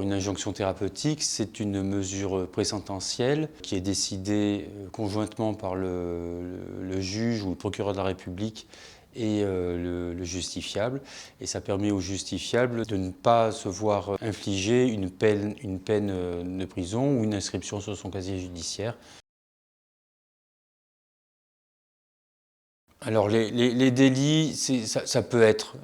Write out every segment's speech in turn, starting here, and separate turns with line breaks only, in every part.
Une injonction thérapeutique, c'est une mesure présententielle qui est décidée conjointement par le juge ou le procureur de la République et le justifiable. Et ça permet au justifiable de ne pas se voir infliger une peine de prison ou une inscription sur son casier judiciaire. Alors les délits, ça peut être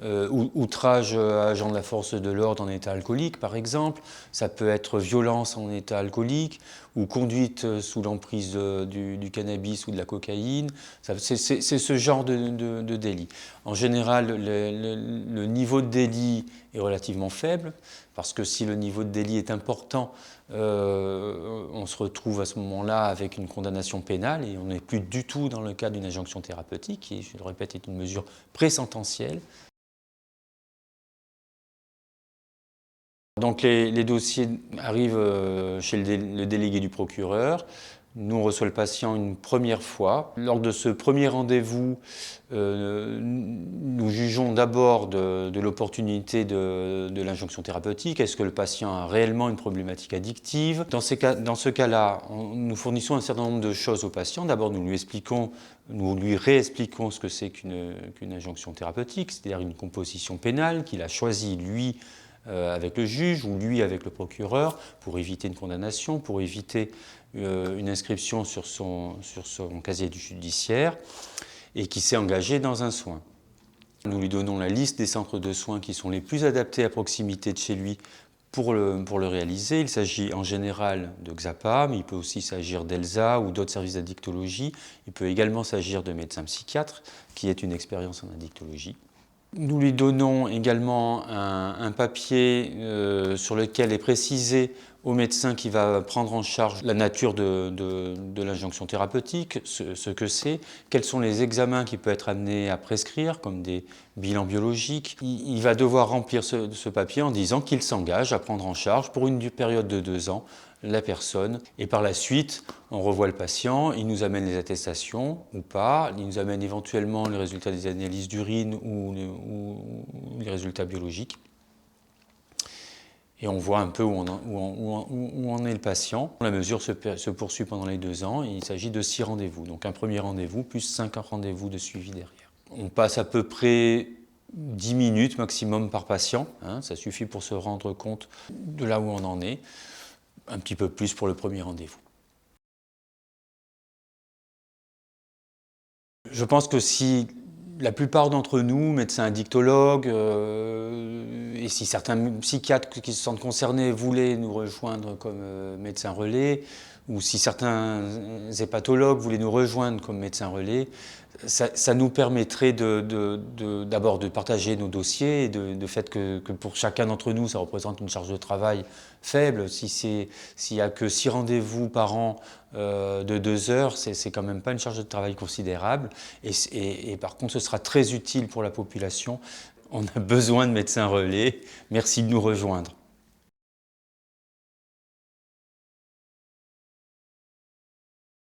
outrage à agent de la force de l'ordre en état alcoolique par exemple, ça peut être violence en état alcoolique ou conduite sous l'emprise du cannabis ou de la cocaïne, c'est ce genre de délit. En général, le niveau de délit est relativement faible parce que si le niveau de délit est important, on se retrouve à ce moment-là avec une condamnation pénale et on n'est plus du tout dans le cadre d'une injonction thérapeutique qui, je le répète, est une mesure présententielle. Donc les dossiers arrivent chez le délégué du procureur. Nous, on reçoit le patient une première fois. Lors de ce premier rendez-vous, nous jugeons d'abord de l'opportunité de l'injonction thérapeutique. Est-ce que le patient a réellement une problématique addictive? Dans ce cas-là, nous fournissons un certain nombre de choses au patient. D'abord, nous lui réexpliquons ce que c'est qu'une injonction thérapeutique, c'est-à-dire une composition pénale qu'il a choisie, lui, avec le juge ou lui avec le procureur pour éviter une condamnation, pour éviter une inscription sur son casier judiciaire et qui s'est engagé dans un soin. Nous lui donnons la liste des centres de soins qui sont les plus adaptés à proximité de chez lui pour le réaliser. Il s'agit en général de Xapa, mais il peut aussi s'agir d'Elsa ou d'autres services d'addictologie. Il peut également s'agir de médecins psychiatres qui est une expérience en addictologie. Nous lui donnons également un papier sur lequel est précisé au médecin qui va prendre en charge la nature de l'injonction thérapeutique, ce que c'est, quels sont les examens qu'il peut être amené à prescrire, comme des bilans biologiques. Il va devoir remplir ce papier en disant qu'il s'engage à prendre en charge pour une période de 2 ans la personne. Et par la suite, on revoit le patient, il nous amène les attestations ou pas, il nous amène éventuellement les résultats des analyses d'urine ou les résultats biologiques. Et on voit un peu où en est le patient. La mesure se poursuit pendant les 2 ans et il s'agit de 6 rendez-vous. Donc un premier rendez-vous plus 5 rendez-vous de suivi derrière. On passe à peu près 10 minutes maximum par patient. Ça suffit pour se rendre compte de là où on en est. Un petit peu plus pour le premier rendez-vous. Je pense que si la plupart d'entre nous, médecins addictologues, et si certains psychiatres qui se sentent concernés voulaient nous rejoindre comme médecins relais, ou si certains hépatologues voulaient nous rejoindre comme médecins relais, ça nous permettrait d'abord de partager nos dossiers et de fait que pour chacun d'entre nous, ça représente une charge de travail faible. S'il n'y a que 6 rendez-vous par an de 2 heures, c'est quand même pas une charge de travail considérable. Et par contre, ce sera très utile pour la population. On a besoin de médecins relais. Merci de nous rejoindre.